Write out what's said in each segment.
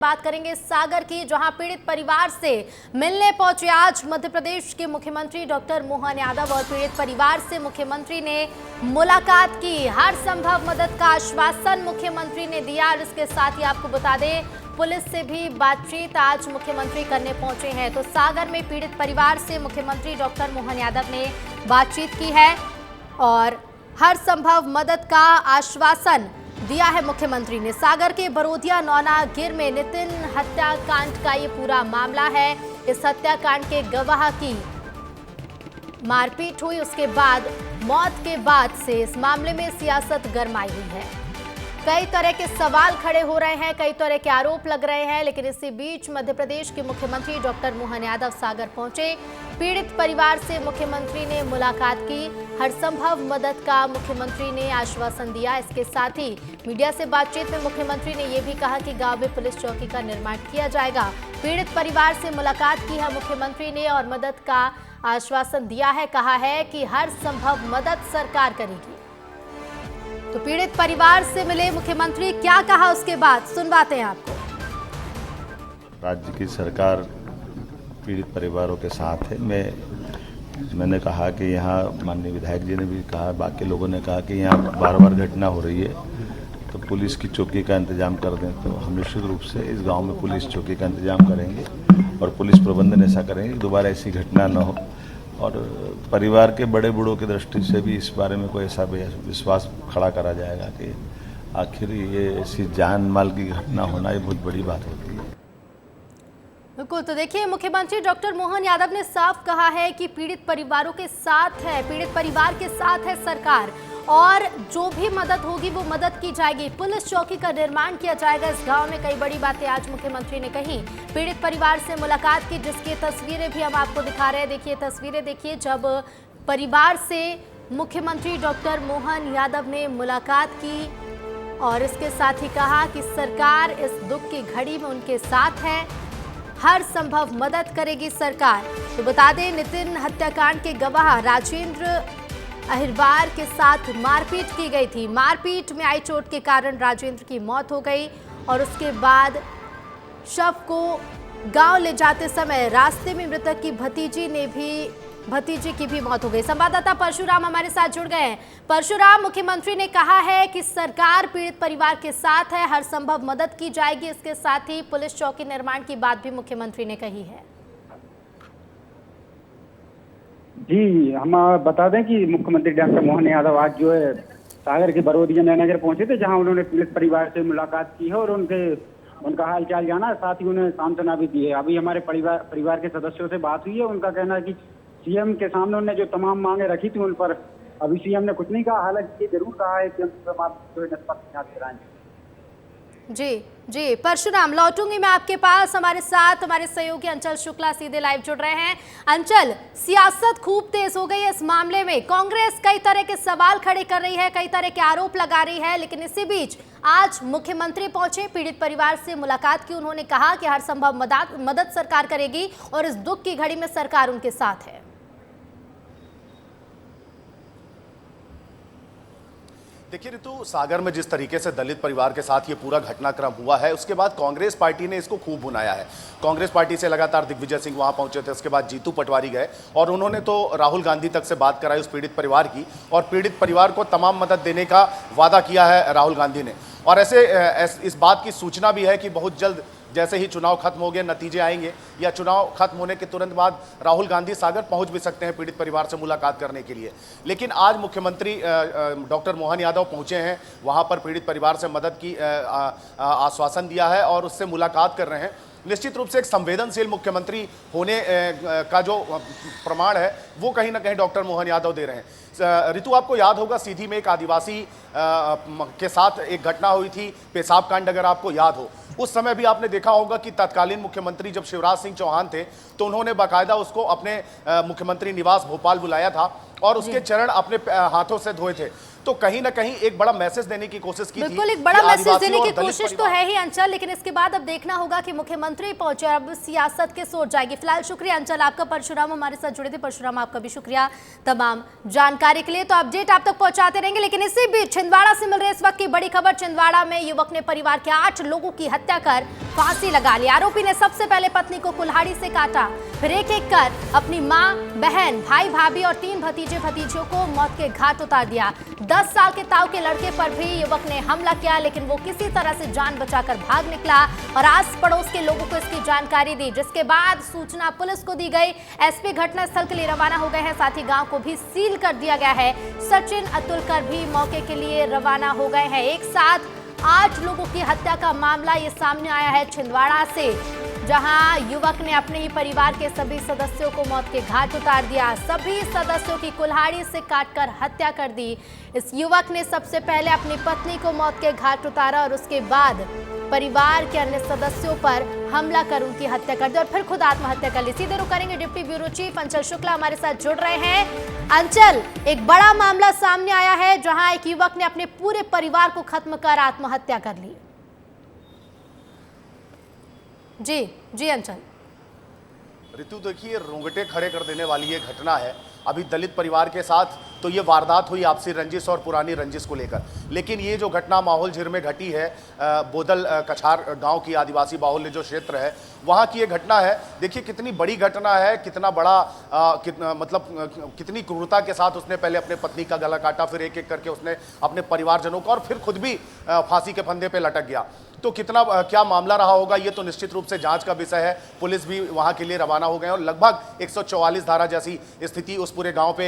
बात करेंगे सागर की, जहां पीड़ित परिवार से मिलने पहुंचे आज मध्य प्रदेश के मुख्यमंत्री डॉक्टर मोहन यादव और पीड़ित परिवार से मुख्यमंत्री ने मुलाकात की। हर संभव मदद का आश्वासन मुख्यमंत्री ने दिया और इसके साथ ही आपको बता दें पुलिस से भी बातचीत आज मुख्यमंत्री करने पहुंचे हैं। तो सागर में पीड़ित परिवार से मुख्यमंत्री डॉक्टर मोहन यादव ने बातचीत की है और हर संभव मदद का आश्वासन दिया है मुख्यमंत्री ने। सागर के बरोदिया नौना गिर में नितिन हत्याकांड का ये पूरा मामला है। इस हत्याकांड के गवाह की मारपीट हुई, उसके बाद मौत के बाद से इस मामले में सियासत गरमाई हुई है। कई तरह के सवाल खड़े हो रहे हैं, कई तरह के आरोप लग रहे हैं, लेकिन इसी बीच मध्य प्रदेश के मुख्यमंत्री डॉक्टर मोहन यादव सागर पहुंचे। पीड़ित परिवार से मुख्यमंत्री ने मुलाकात की, हर संभव मदद का मुख्यमंत्री ने आश्वासन दिया। इसके साथ ही मीडिया से बातचीत में मुख्यमंत्री ने यह भी कहा कि गांव में पुलिस चौकी का निर्माण किया जाएगा। पीड़ित परिवार से मुलाकात की है मुख्यमंत्री ने और मदद का आश्वासन दिया है। कहा है कि हर संभव मदद सरकार करेगी। तो पीड़ित परिवार से मिले मुख्यमंत्री, क्या कहा उसके बाद सुनवाते हैं आपको। राज्य की सरकार पीड़ित परिवारों के साथ है। मैंने कहा कि यहाँ माननीय विधायक जी ने भी कहा, बाकी लोगों ने कहा कि यहाँ बार बार घटना हो रही है तो पुलिस की चौकी का इंतजाम कर दें। तो हम निश्चित रूप से इस गांव में पुलिस चौकी का इंतजाम करेंगे और पुलिस प्रबंधन ऐसा करेंगे कि दोबारा ऐसी घटना न हो। और परिवार के बड़े बूढ़ों की दृष्टि से भी इस बारे में कोई ऐसा विश्वास खड़ा करा जाएगा कि आखिर ये ऐसी जान माल की घटना होना ये बहुत बड़ी बात होती है। बिल्कुल, तो देखिए मुख्यमंत्री डॉक्टर मोहन यादव ने साफ कहा है कि पीड़ित परिवारों के साथ है, पीड़ित परिवार के साथ है सरकार और जो भी मदद होगी वो मदद की जाएगी। पुलिस चौकी का निर्माण किया जाएगा इस गांव में। कई बड़ी बातें आज मुख्यमंत्री ने कही। पीड़ित परिवार से मुलाकात की, जिसकी तस्वीरें भी हम आपको दिखा रहे हैं। देखिए तस्वीरें, देखिए जब परिवार से मुख्यमंत्री डॉक्टर मोहन यादव ने मुलाकात की और इसके साथ ही कहा कि सरकार इस दुख की घड़ी में उनके साथ है, हर संभव मदद करेगी सरकार। तो बता दें नितिन हत्याकांड के गवाह राजेंद्र अहिरवार के साथ मारपीट की गई थी। मारपीट में आई चोट के कारण राजेंद्र की मौत हो गई और उसके बाद शव को गांव ले जाते समय रास्ते में मृतक की भतीजी की भी मौत हो गई। संवाददाता परशुराम हमारे साथ जुड़ गए हैं। परशुराम, मुख्यमंत्री ने कहा है कि सरकार पीड़ित परिवार के साथ है, हर संभव मदद की जाएगी। इसके साथ ही पुलिस चौकी निर्माण की बात भी मुख्यमंत्री ने कही है। जी, हम बता दें कि मुख्यमंत्री डॉक्टर मोहन यादव आज जो है सागर के बरोदिया नगर पहुंचे थे, जहां उन्होंने पीड़ित परिवार से मुलाकात की है और उनका हालचाल जाना, साथ ही उन्हें सांत्वना भी दी है। अभी हमारे परिवार के सदस्यों से बात हुई है, उनका कहना है कि सीएम के सामने उन्होंने जो तमाम मांगे रखी थी उन पर अभी सीएम ने कुछ नहीं कहा। हालांकि ये जरूर कहा है कि हम जो है निष्पक्ष जांच कराएंगे। जी परशुराम, लौटूंगी मैं आपके पास। हमारे साथ हमारे सहयोगी अंचल शुक्ला सीधे लाइव जुड़ रहे हैं। अंचल, सियासत खूब तेज हो गई है इस मामले में। कांग्रेस कई तरह के सवाल खड़े कर रही है, कई तरह के आरोप लगा रही है, लेकिन इसी बीच आज मुख्यमंत्री पहुंचे, पीड़ित परिवार से मुलाकात की। उन्होंने कहा कि हर संभव मदद सरकार करेगी और इस दुख की घड़ी में सरकार उनके साथ है। देखिए ऋतु, सागर में जिस तरीके से दलित परिवार के साथ ये पूरा घटनाक्रम हुआ है, उसके बाद कांग्रेस पार्टी ने इसको खूब भुनाया है। कांग्रेस पार्टी से लगातार दिग्विजय सिंह वहां पहुंचे थे, उसके बाद जीतू पटवारी गए और उन्होंने तो राहुल गांधी तक से बात कराई उस पीड़ित परिवार की और पीड़ित परिवार को तमाम मदद देने का वादा किया है राहुल गांधी ने। और ऐसे इस बात की सूचना भी है कि बहुत जल्द जैसे ही चुनाव खत्म हो गए, नतीजे आएंगे या चुनाव खत्म होने के तुरंत बाद राहुल गांधी सागर पहुंच भी सकते हैं पीड़ित परिवार से मुलाकात करने के लिए। लेकिन आज मुख्यमंत्री डॉक्टर मोहन यादव पहुंचे हैं, वहां पर पीड़ित परिवार से मदद की आश्वासन दिया है और उससे मुलाकात कर रहे हैं। निश्चित रूप से एक संवेदनशील मुख्यमंत्री होने का जो प्रमाण है वो कहीं ना कहीं डॉक्टर मोहन यादव दे रहे हैं। ऋतु, आपको याद होगा सीधी में एक आदिवासी के साथ एक घटना हुई थी, पेशाब कांड, अगर आपको याद हो। उस समय भी आपने देखा होगा कि तत्कालीन मुख्यमंत्री जब शिवराज सिंह चौहान थे तो उन्होंने बाकायदा उसको अपने मुख्यमंत्री निवास भोपाल बुलाया था और उसके चरण अपने हाथों से धोए थे। तो कहीं ना कहीं एक बड़ा मैसेज देने की कोशिश की थी। बिल्कुल एक बड़ा कि मैसेज आदिवासियों देने और की दलित कोशिश तो परिवार- है ही अंचल, लेकिन इसके बाद अब देखना होगा कि मुख्यमंत्री पहुंचे और अब सियासत के सोच जाएगी। फिलहाल शुक्रिया अंचल आपका, परशुराम हमारे साथ जुड़े थे। परशुराम आपका भी शुक्रिया तमाम जानकारी के लिए। तो अपडेट आप तक पहुंचाते रहेंगे, लेकिन इसी बीच छिंदवाड़ा से मिल रही इस वक्त की बड़ी खबर। छिंदवाड़ा में युवक ने परिवार के 8 लोगों की हत्या कर फांसी लगा ली। आरोपी ने सबसे पहले पत्नी को कुल्हाड़ी से काटा, फिर एक एक कर अपनी मां, बहन, भाई, भाभी और 3 भतीजे भतीजियों को मौत के घाट उतार दिया। 10 साल के ताऊ के लड़के पर भी युवक ने हमला किया, लेकिन वो किसी तरह से जान बचाकर भाग निकला और आस पड़ोस के लोगों को इसकी जानकारी दी, जिसके बाद सूचना पुलिस को दी गई। एसपी घटनास्थल के लिए रवाना हो गए हैं, साथ ही गांव को भी सील कर दिया गया है। सचिन अतुलकर भी मौके के लिए रवाना हो गए हैं। एक साथ 8 लोगों की हत्या का मामला ये सामने आया है छिंदवाड़ा से, जहां युवक ने अपने ही परिवार के सभी सदस्यों को मौत के घाट उतार दिया। सभी सदस्यों की कुल्हाड़ी से काटकर हत्या कर दी। इस युवक ने सबसे पहले अपनी पत्नी को मौत के घाट उतारा और उसके बाद परिवार के अन्य सदस्यों पर हमला कर उनकी हत्या कर दी और फिर खुद आत्महत्या कर ली। सीधे रुक करेंगे, डिप्टी ब्यूरो चीफ अंचल शुक्ला हमारे साथ जुड़ रहे हैं। अंचल, एक बड़ा मामला सामने आया है जहां एक युवक ने अपने पूरे परिवार को खत्म कर आत्महत्या कर ली। जी अंचल। ऋतु देखिए, रोंगटे खड़े कर देने वाली ये घटना है। अभी दलित परिवार के साथ तो ये वारदात हुई आपसी रंजिश और पुरानी रंजिश को लेकर, लेकिन ये जो घटना माहौल झिर में घटी है, बोदल कछार गांव की आदिवासी बाहुल्य जो क्षेत्र है वहाँ की ये घटना है। देखिए कितनी बड़ी घटना है, कितना बड़ा कितनी क्रूरता के साथ उसने पहले अपने पत्नी का गला काटा, फिर एक एक करके उसने अपने परिवारजनों को और फिर खुद भी फांसी के फंदे पे लटक गया। तो कितना क्या मामला रहा होगा ये तो निश्चित रूप से जांच का विषय है। पुलिस भी वहां के लिए रवाना हो गए और लगभग 144 धारा जैसी स्थिति उस पूरे गांव पे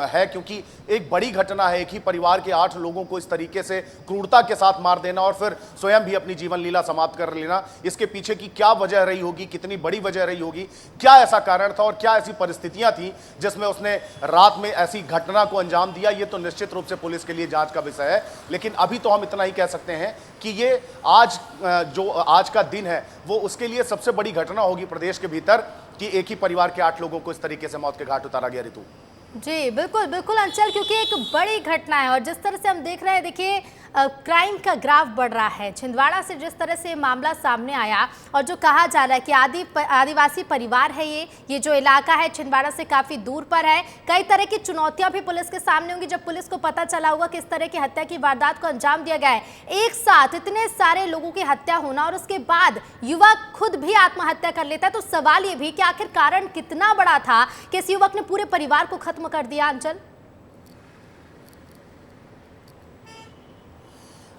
है, क्योंकि एक बड़ी घटना है। एक ही परिवार के 8 लोगों को इस तरीके से क्रूरता के साथ मार देना और फिर स्वयं भी अपनी जीवन लीला समाप्त कर लेना, इसके पीछे की क्या वजह रही होगी, कितनी बड़ी वजह रही होगी, क्या ऐसा कारण था और क्या ऐसी परिस्थितियां थी जिसमें उसने रात में ऐसी घटना को अंजाम दिया, ये तो निश्चित रूप से पुलिस के लिए जांच का विषय है। लेकिन अभी तो हम इतना ही कह सकते हैं कि ये आज का दिन है वो उसके लिए सबसे बड़ी घटना होगी प्रदेश के भीतर कि एक ही परिवार के 8 लोगों को इस तरीके से मौत के घाट उतारा गया। ऋतु जी बिल्कुल बिल्कुल अंचल, क्योंकि एक बड़ी घटना है और जिस तरह से हम देख रहे हैं, देखिए क्राइम का ग्राफ बढ़ रहा है। छिंदवाड़ा से जिस तरह से मामला सामने आया और जो कहा जा रहा है कि आदिवासी परिवार है ये जो इलाका है छिंदवाड़ा से काफ़ी दूर पर है। कई तरह की चुनौतियां भी पुलिस के सामने होंगी जब पुलिस को पता चला होगा कि इस तरह की हत्या की वारदात को अंजाम दिया गया है। एक साथ इतने सारे लोगों की हत्या होना और उसके बाद युवक खुद भी आत्महत्या कर लेता है, तो सवाल ये भी कि आखिर कारण कितना बड़ा था कि इस युवक ने पूरे परिवार को खत्म कर दिया। अंचल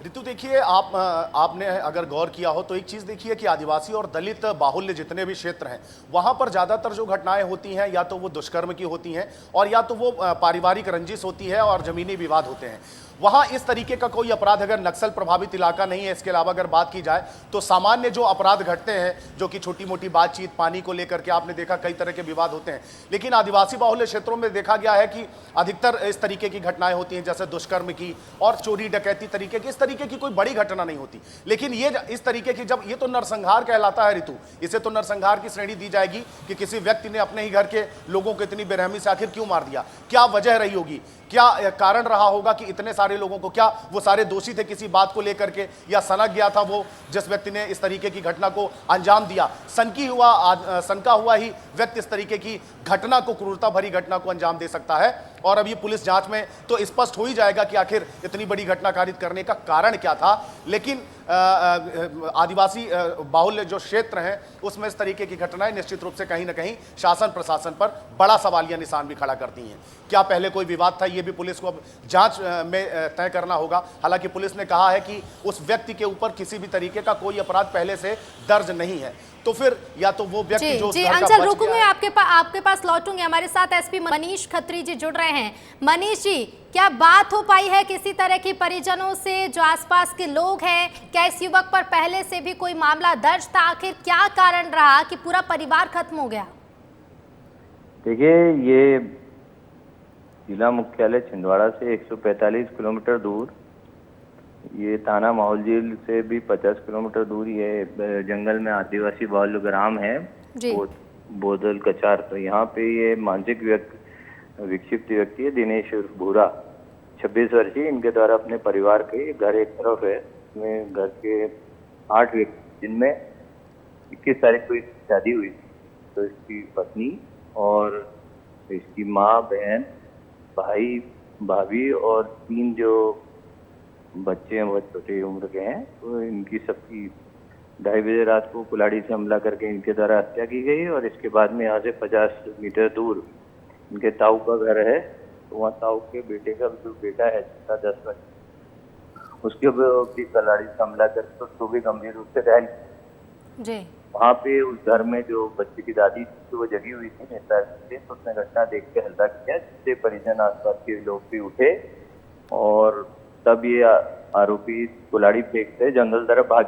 ऋतु देखिए, आपने अगर गौर किया हो तो एक चीज़ देखिए कि आदिवासी और दलित बाहुल्य जितने भी क्षेत्र हैं वहाँ पर ज़्यादातर जो घटनाएं होती हैं या तो वो दुष्कर्म की होती हैं और या तो वो पारिवारिक रंजिश होती है और ज़मीनी विवाद होते हैं। वहाँ इस तरीके का कोई अपराध अगर नक्सल प्रभावित इलाका नहीं है, इसके अलावा अगर बात की जाए तो सामान्य जो अपराध घटते हैं जो कि छोटी मोटी बातचीत, पानी को लेकर के आपने देखा कई तरह के विवाद होते हैं, लेकिन आदिवासी बाहुल्य क्षेत्रों में देखा गया है कि अधिकतर इस तरीके की घटनाएं होती हैं जैसे दुष्कर्म की और चोरी डकैती तरीके की। इस तरीके की कोई बड़ी घटना नहीं होती, लेकिन ये इस तरीके की जब ये तो नरसंहार कहलाता है ऋतु, इसे तो नरसंहार की श्रेणी दी जाएगी कि किसी व्यक्ति ने अपने ही घर के लोगों को इतनी बेरहमी से आखिर क्यों मार दिया, क्या वजह रही होगी, क्या कारण रहा होगा कि इतने सारे लोगों को, क्या वो सारे दोषी थे किसी बात को लेकर के या सनक गया था वो जिस व्यक्ति ने इस तरीके की घटना को अंजाम दिया। सनका हुआ ही व्यक्ति इस तरीके की घटना को, क्रूरता भरी घटना को अंजाम दे सकता है। और अब ये पुलिस जांच में तो स्पष्ट हो ही जाएगा कि आखिर इतनी बड़ी घटना कारित करने का कारण क्या था। लेकिन आदिवासी बाहुल्य जो क्षेत्र हैं उसमें इस तरीके की घटनाएं निश्चित रूप से कहीं ना कहीं शासन प्रशासन पर बड़ा सवालिया निशान भी खड़ा करती हैं। क्या पहले कोई विवाद था, ये भी पुलिस को अब जांच में तय करना होगा। हालांकि पुलिस ने कहा है कि उस व्यक्ति के ऊपर किसी भी तरीके का कोई अपराध पहले से दर्ज नहीं है, तो फिर या तो वो व्यक्ति जो अंचल रुकूंगे आपके पास लौटूंगे। हमारे साथ एसपी मनीष खत्री जी जुड़ रहे हैं। मनीष जी, क्या बात हो पाई है किसी तरह की परिजनों से, जो आसपास के लोग हैं, क्या इस युवक पर पहले से भी कोई मामला दर्ज था, आखिर क्या कारण रहा कि पूरा परिवार खत्म हो गया? देखिए, ये जिला मुख्यालय छिंदवाड़ा से 145 किलोमीटर दूर, ये थाना माहौल झील से भी 50 किलोमीटर दूर ये जंगल में आदिवासी बाहुल्य ग्राम है बोदल कचार। तो यहाँ पे ये मानसिक विक्षिप्त व्यक्ति है दिनेश भूरा, 26 वर्षीय, इनके द्वारा अपने परिवार के घर एक तरफ है, इसमें घर के 8 व्यक्ति, जिनमें 21 तारीख को इसकी शादी हुई थी। तो इसकी पत्नी और इसकी माँ, बहन, भाई, भाभी और 3 जो बच्चे हैं वो छोटी उम्र के हैं। तो इनकी सबकी 2:30 बजे रात को कुल्हाड़ी से हमला करके इनके द्वारा हत्या की गई। और इसके बाद में यहाँ से 50 मीटर दूर इनके ताऊ का घर है। तो वहाँ ताऊ के बेटे का जो बेटा है, 10 वर्ष, उसके ऊपर भी कुल्हाड़ी से हमला करके उसको भी गंभीर रूप से घायल जी। वहाँ पे उस घर में जो बच्चे की दादी थी, तो वो जगी हुई थी नेता से, तो उसने घटना देख के हल्ला किया, जिससे परिजन आसपास के लोग भी उठे और तब ये आरोपी कुल्हाड़ी फेंकते जंगल तरफ भाग।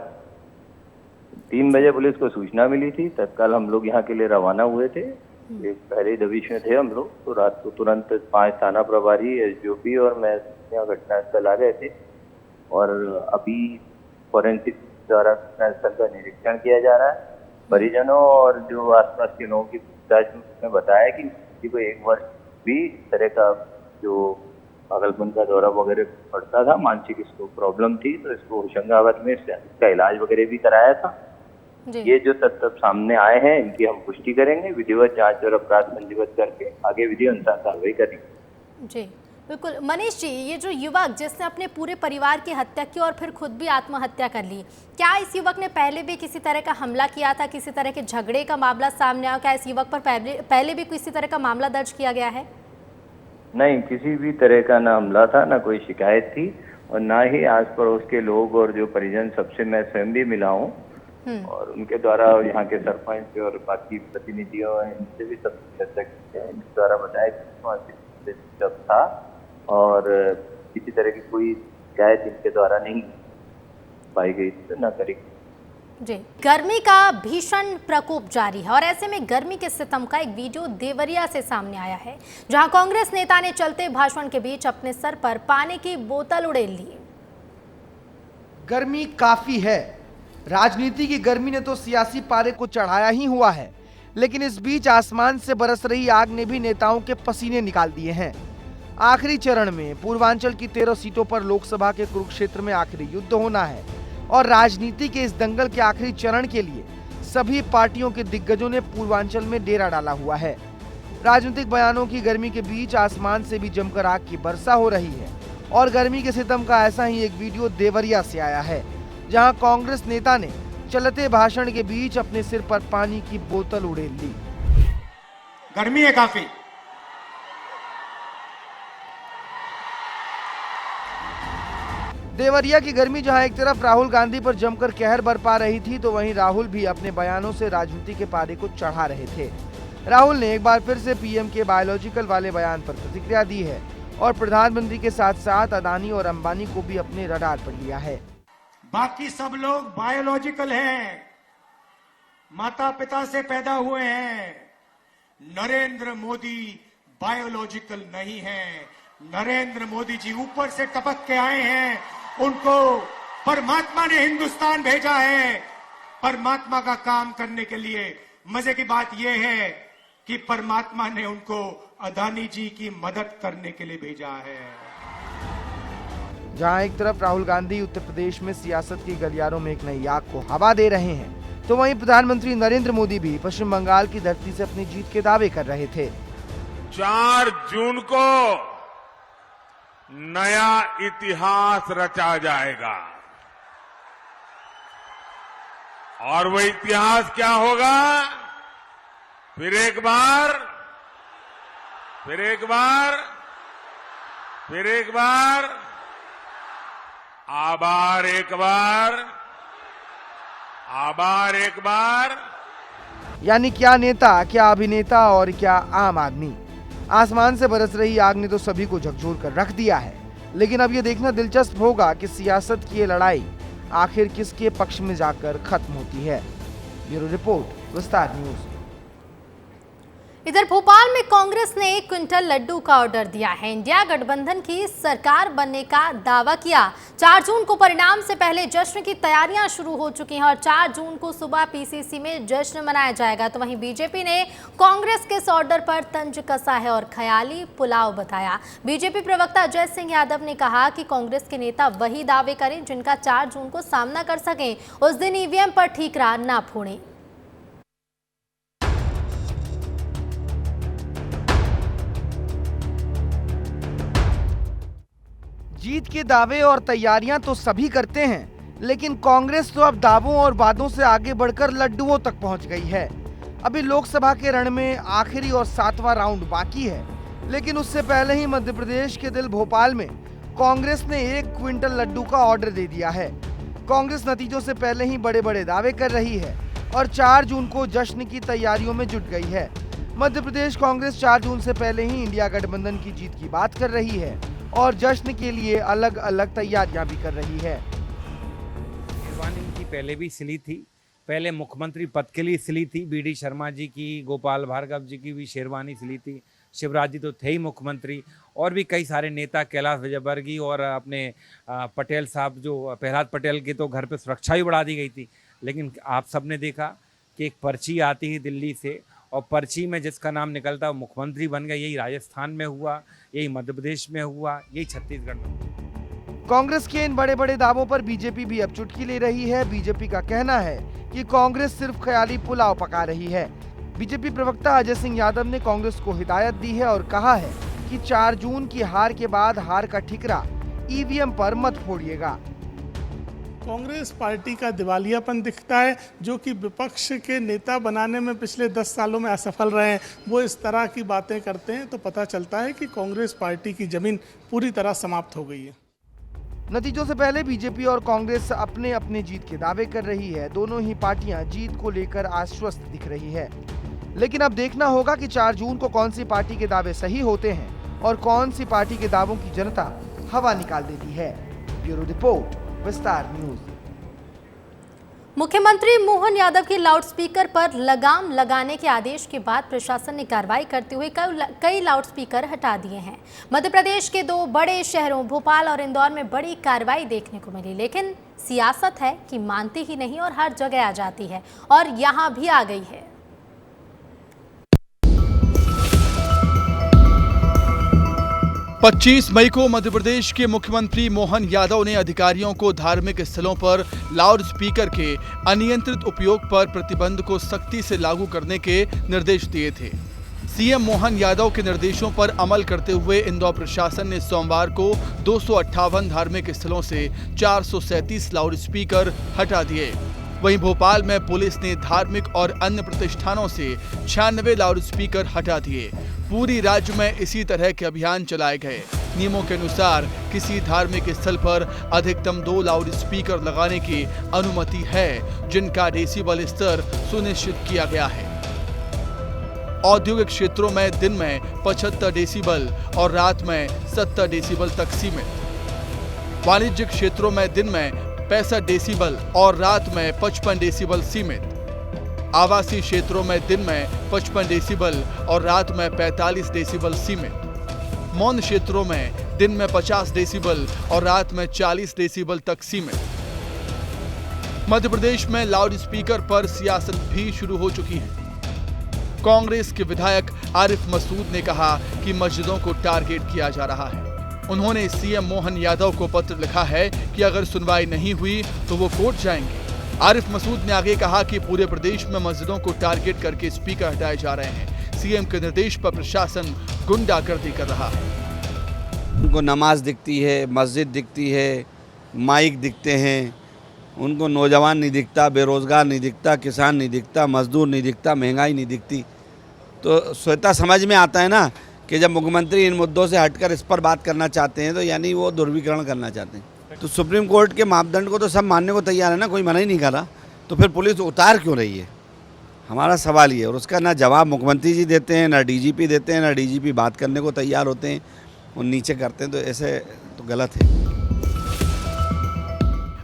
3 बजे पुलिस को सूचना मिली थी, तत्काल हम लोग यहाँ के लिए रवाना हुए थे। एक पहले दबिश में थे हम लोग, तो रात को तुरंत 5 थाना प्रभारी, एसडीओपी और मैं यहाँ घटनास्थल आ गए थे। और अभी फॉरेंसिक द्वारा घटनास्थल का निरीक्षण किया जा रहा है। परिजनों और जो आसपास के लोगों की पूछताछ में बताया कि किसी को 1 वर्ष भी इस तरह का जो पागलपन का दौरा वगैरह पड़ता था, मानसिक इसको प्रॉब्लम थी, तो इसको होशंगाबाद में इसका इलाज वगैरह भी कराया था। ये जो तथ्य सामने आए हैं, इनकी हम पुष्टि करेंगे, विधिवत जांच और अपराध पंजीबद्ध करके आगे विधि अनुसार कार्रवाई करेंगे। जी बिल्कुल। मनीष जी, ये जो युवक जिसने अपने पूरे परिवार की हत्या की और फिर खुद भी आत्महत्या कर ली, क्या इस युवक ने पहले भी किसी तरह का हमला किया था? किसी तरह के झगड़े का मामला सामने आया? क्या इस युवक पर पहले भी किसी तरह का मामला दर्ज किया गया है? नहीं, किसी भी तरह का ना हमला था, ना कोई शिकायत थी, और ना ही आस पड़ोस के लोग और जो परिजन, सबसे मैं स्वयं भी मिला हूँ और उनके द्वारा यहाँ के सरपंच और बाकी प्रतिनिधियों, इनसे भी सब चर्चा की है। इनके द्वारा बताया कि सब था और किसी तरह की कोई शिकायत इनके द्वारा नहीं पाई गई, तो न करी। जी। गर्मी का भीषण प्रकोप जारी है और ऐसे में गर्मी के सितम का एक वीडियो देवरिया से सामने आया है, जहां कांग्रेस नेता ने चलते भाषण के बीच अपने सर पर पानी की बोतल उड़ेल ली। गर्मी काफी है। राजनीति की गर्मी ने तो सियासी पारे को चढ़ाया ही हुआ है, लेकिन इस बीच आसमान से बरस रही आग ने भी नेताओं के पसीने निकाल दिए हैं। आखिरी चरण में पूर्वांचल की 13 सीटों पर लोकसभा के कुरुक्षेत्र में आखिरी युद्ध होना है और राजनीति के इस दंगल के आखिरी चरण के लिए सभी पार्टियों के दिग्गजों ने पूर्वांचल में डेरा डाला हुआ है। राजनीतिक बयानों की गर्मी के बीच आसमान से भी जमकर आग की वर्षा हो रही है और गर्मी के सितम का ऐसा ही एक वीडियो देवरिया से आया है, जहां कांग्रेस नेता ने चलते भाषण के बीच अपने सिर पर पानी की बोतल उड़ेल ली। गर्मी है काफी। देवरिया की गर्मी जहां एक तरफ राहुल गांधी पर जमकर कहर बरपा रही थी, तो वहीं राहुल भी अपने बयानों से राजनीति के पारे को चढ़ा रहे थे। राहुल ने एक बार फिर से पीएम के बायोलॉजिकल वाले बयान पर प्रतिक्रिया दी है और प्रधानमंत्री के साथ साथ अदानी और अंबानी को भी अपने रडार पर लिया है। बाकी सब लोग बायोलॉजिकल हैं, माता पिता से पैदा हुए हैं। नरेंद्र मोदी बायोलॉजिकल नहीं है। नरेंद्र मोदी जी ऊपर से टपक के आए हैं, उनको परमात्मा ने हिंदुस्तान भेजा है परमात्मा का काम करने के लिए। मजे की बात यह है कि परमात्मा ने उनको अदानी जी की मदद करने के लिए भेजा है। जहां एक तरफ राहुल गांधी उत्तर प्रदेश में सियासत की गलियारों में एक नई आग को हवा दे रहे हैं, तो वहीं प्रधानमंत्री नरेंद्र मोदी भी पश्चिम बंगाल की धरती से अपनी जीत के दावे कर रहे थे। 4 जून को नया इतिहास रचा जाएगा और वो इतिहास क्या होगा? फिर एक बार आभार एक बार। यानी क्या नेता, क्या अभिनेता और क्या आम आदमी। आसमान से बरस रही आग ने तो सभी को झकझोर कर रख दिया है, लेकिन अब ये देखना दिलचस्प होगा कि सियासत की ये लड़ाई आखिर किसके पक्ष में जाकर खत्म होती है। ब्यूरो रिपोर्ट, विस्तार न्यूज। इधर भोपाल में कांग्रेस ने 1 क्विंटल लड्डू का ऑर्डर दिया है। इंडिया गठबंधन की सरकार बनने का दावा किया। 4 जून को परिणाम से पहले जश्न की तैयारियां शुरू हो चुकी हैं और 4 जून को सुबह पीसीसी में जश्न मनाया जाएगा। तो वहीं बीजेपी ने कांग्रेस के इस ऑर्डर पर तंज कसा है और ख्याली पुलाव बताया। बीजेपी प्रवक्ता अजय सिंह यादव ने कहा कि कांग्रेस के नेता वही दावे करें जिनका 4 जून को सामना कर सकें। उस दिन ईवीएम पर ठीकरा ना फोड़ें। जीत के दावे और तैयारियां तो सभी करते हैं, लेकिन कांग्रेस तो अब दावों और वादों से आगे बढ़कर लड्डुओं तक पहुंच गई है। अभी लोकसभा के रण में आखिरी और 7वां राउंड बाकी है, लेकिन उससे पहले ही मध्य प्रदेश के दिल भोपाल में कांग्रेस ने 1 क्विंटल लड्डू का ऑर्डर दे दिया है। कांग्रेस नतीजों से पहले ही बड़े बड़े दावे कर रही है और 4 जून को जश्न की तैयारियों में जुट गई है। मध्य प्रदेश कांग्रेस 4 जून से पहले ही इंडिया गठबंधन की जीत की बात कर रही है और जश्न के लिए अलग अलग तैयारियां भी कर रही है। शेरवानी की पहले भी सिली थी, पहले मुख्यमंत्री पद के लिए सिली थी। बीडी शर्मा जी की, गोपाल भार्गव जी की भी शेरवानी सिली थी। शिवराज जी तो थे ही मुख्यमंत्री, और भी कई सारे नेता, कैलाश विजयवर्गीय और अपने पटेल साहब जो प्रहलाद पटेल के तो घर पे सुरक्षा ही बढ़ा दी गई थी। लेकिन आप सबने देखा कि एक पर्ची आती है दिल्ली से और पर्ची में जिसका नाम निकलता वो मुख्यमंत्री बन गया। यही राजस्थान में हुआ, यही मध्य प्रदेश में हुआ, यही छत्तीसगढ़ में। कांग्रेस के इन बड़े बड़े दावों पर बीजेपी भी अब चुटकी ले रही है। बीजेपी का कहना है कि कांग्रेस सिर्फ ख्याली पुलाव पका रही है। बीजेपी प्रवक्ता अजय सिंह यादव ने कांग्रेस को हिदायत दी है और कहा है कि 4 जून की हार के बाद हार का ठिकरा ईवीएम पर मत फोड़िएगा। कांग्रेस पार्टी का दिवालियापन दिखता है, जो कि विपक्ष के नेता बनाने में पिछले 10 सालों में असफल रहे हैं। वो इस तरह की बातें करते हैं तो पता चलता है कि कांग्रेस पार्टी की जमीन पूरी तरह समाप्त हो गई है। नतीजों से पहले बीजेपी और कांग्रेस अपने अपने जीत के दावे कर रही है। दोनों ही पार्टियां जीत को लेकर आश्वस्त दिख रही है, लेकिन अब देखना होगा कि 4 जून को कौन सी पार्टी के दावे सही होते हैं और कौन सी पार्टी के दावों की जनता हवा निकाल देती है। ब्यूरो रिपोर्ट, विस्तार न्यूज। मुख्यमंत्री मोहन यादव के लाउडस्पीकर पर लगाम लगाने के आदेश के बाद प्रशासन ने कार्रवाई करते हुए कई लाउडस्पीकर हटा दिए हैं। मध्य प्रदेश के 2 बड़े शहरों भोपाल और इंदौर में बड़ी कार्रवाई देखने को मिली, लेकिन सियासत है कि मानती ही नहीं और हर जगह आ जाती है, और यहां भी आ गई है। 25 मई को मध्य प्रदेश के मुख्यमंत्री मोहन यादव ने अधिकारियों को धार्मिक स्थलों पर लाउड स्पीकर के अनियंत्रित उपयोग पर प्रतिबंध को सख्ती से लागू करने के निर्देश दिए थे। सीएम मोहन यादव के निर्देशों पर अमल करते हुए इंदौर प्रशासन ने सोमवार को 258 धार्मिक स्थलों से 437 लाउड स्पीकर हटा दिए। वहीं भोपाल में पुलिस ने धार्मिक और अन्य प्रतिष्ठानों से 96 लाउड स्पीकर हटा दिए। पूरी राज्य में इसी तरह के अभियान चलाए गए। नियमों के अनुसार किसी धार्मिक स्थल पर अधिकतम 2 लाउड स्पीकर लगाने की अनुमति है, जिनका डेसिबल स्तर सुनिश्चित किया गया है। औद्योगिक क्षेत्रों में दिन में 75 डेसिबल और रात में 70 डेसिबल तक सीमित। वाणिज्यिक क्षेत्रों में दिन में 65 डेसिबल और रात में 55 डेसिबल सीमित। आवासीय क्षेत्रों में दिन में 55 डेसिबल और रात में 45 डेसिबल सीमित। मौन क्षेत्रों में दिन में 50 डेसिबल और रात में 40 डेसिबल तक सीमित। मध्य प्रदेश में लाउड स्पीकर पर सियासत भी शुरू हो चुकी है। कांग्रेस के विधायक आरिफ मसूद ने कहा कि मस्जिदों को टारगेट किया जा रहा है। उन्होंने सीएम मोहन यादव को पत्र लिखा है कि अगर सुनवाई नहीं हुई तो वो कोर्ट जाएंगे। आरिफ मसूद ने आगे कहा कि पूरे प्रदेश में मस्जिदों को टारगेट करके स्पीकर हटाए जा रहे हैं। सीएम के निर्देश पर प्रशासन गुंडागर्दी कर रहा है। उनको नमाज दिखती है, मस्जिद दिखती है, माइक दिखते हैं, उनको नौजवान नहीं दिखता, बेरोजगार नहीं दिखता, किसान नहीं दिखता, मजदूर नहीं दिखता, महंगाई नहीं दिखती। तो स्वतः समझ में आता है ना कि जब मुख्यमंत्री इन मुद्दों से हटकर इस पर बात करना चाहते हैं तो यानी वो ध्रुवीकरण करना चाहते हैं। तो सुप्रीम कोर्ट के मापदंड को तो सब मानने को तैयार है ना, कोई मना ही नहीं कर रहा, तो फिर पुलिस उतार क्यों रही है? हमारा सवाल ये है, और उसका ना जवाब मुख्यमंत्री जी देते हैं, ना डीजीपी देते हैं, ना डीजीपी बात करने को तैयार होते हैं, वो नीचे करते हैं। तो ऐसे तो गलत है।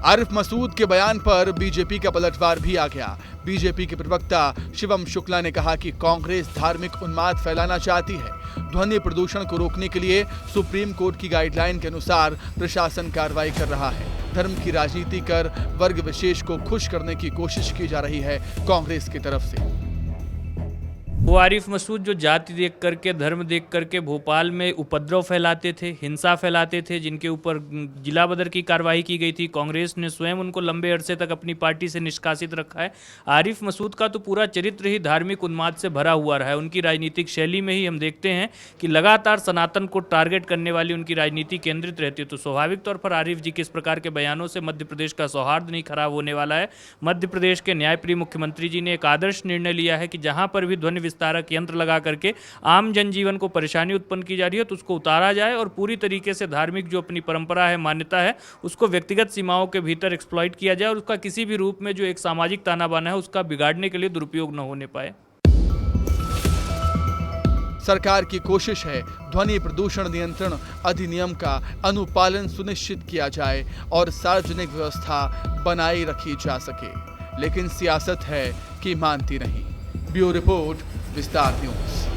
आरिफ मसूद के बयान पर बीजेपी का पलटवार भी आ गया। बीजेपी के प्रवक्ता शिवम शुक्ला ने कहा कि कांग्रेस धार्मिक उन्माद फैलाना चाहती है। ध्वनि प्रदूषण को रोकने के लिए सुप्रीम कोर्ट की गाइडलाइन के अनुसार प्रशासन कार्रवाई कर रहा है। धर्म की राजनीति कर वर्ग विशेष को खुश करने की कोशिश की जा रही है कांग्रेस की तरफ से। वो आरिफ मसूद जो जाति देख करके, धर्म देख करके भोपाल में उपद्रव फैलाते थे, हिंसा फैलाते थे, जिनके ऊपर जिला बदर की कार्रवाई की गई थी। कांग्रेस ने स्वयं उनको लंबे अरसे तक अपनी पार्टी से निष्कासित रखा है। आरिफ मसूद का तो पूरा चरित्र ही धार्मिक उन्माद से भरा हुआ रहा है। उनकी राजनीतिक शैली में ही हम देखते हैं कि लगातार सनातन को टारगेट करने वाली उनकी राजनीति केंद्रित रहती है। तो स्वाभाविक तौर पर आरिफ जी के इस प्रकार के बयानों से मध्य प्रदेश का सौहार्द नहीं खराब होने वाला है। मध्य प्रदेश के न्यायप्रिय मुख्यमंत्री जी ने एक आदर्श निर्णय लिया है कि जहां पर भी ध्वनि विस्तारक यंत्र लगा करके आम जनजीवन को परेशानी उत्पन्न की जा रही है तो उसको उतारा जाए और पूरी तरीके से धार्मिक जो अपनी परंपरा है, मान्यता है, उसको व्यक्तिगत सीमाओं के भीतर एक्सप्लॉइट किया जाए और उसका किसी भी रूप में जो एक सामाजिक ताना बाना है उसका बिगाड़ने के लिए दुरुपयोग न होने पाए। सरकार की कोशिश है ध्वनि प्रदूषण नियंत्रण अधिनियम का अनुपालन सुनिश्चित किया जाए और सार्वजनिक व्यवस्था बनाए रखी जा सके, लेकिन सियासत है कि मानती नहीं। ब्यूरो रिपोर्ट, विस्तार न्यूज।